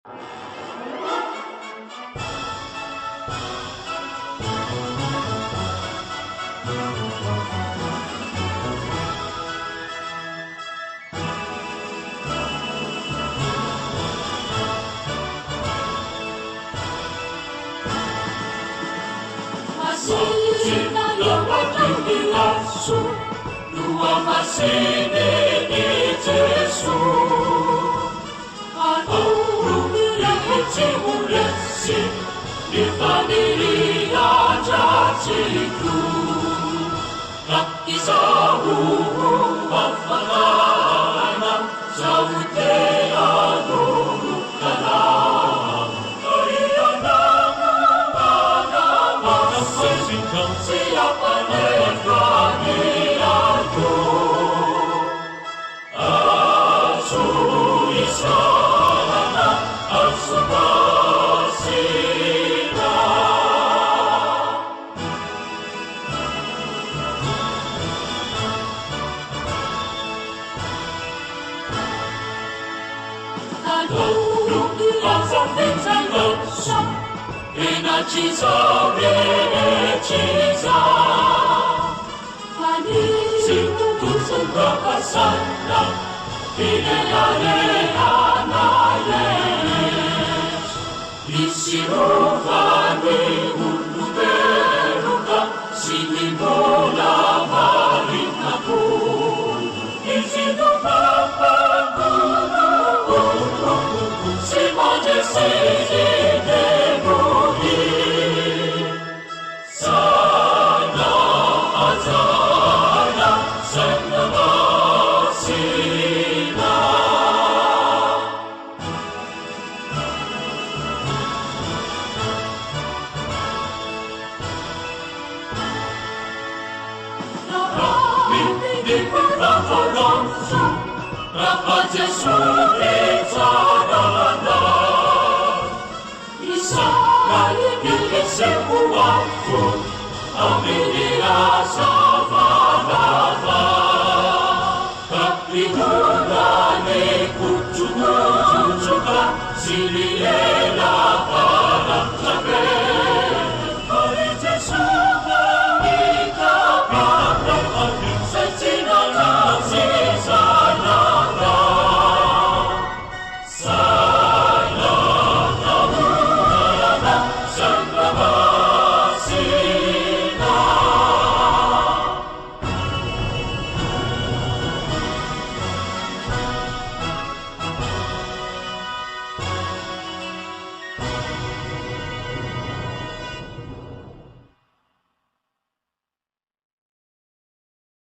Masina yang tinggi lasu, dua masine di Yesus. Aduh yang cimulesi, di familia jaciku. Tak isahu wafalana, saute aduh kalah. Siapa yang aku Asu isana Asu basina Aduh Asam bintang bersam Ena cisa bene cisa Panisi tutup bahasana Bine anayes Isiruvani ulu beruka Sini bola marinaku Isinu papaku Semaje sejene Rapa Jesu etarana Israel sebuahku Aminia savanava Kapihunane kucuka Silie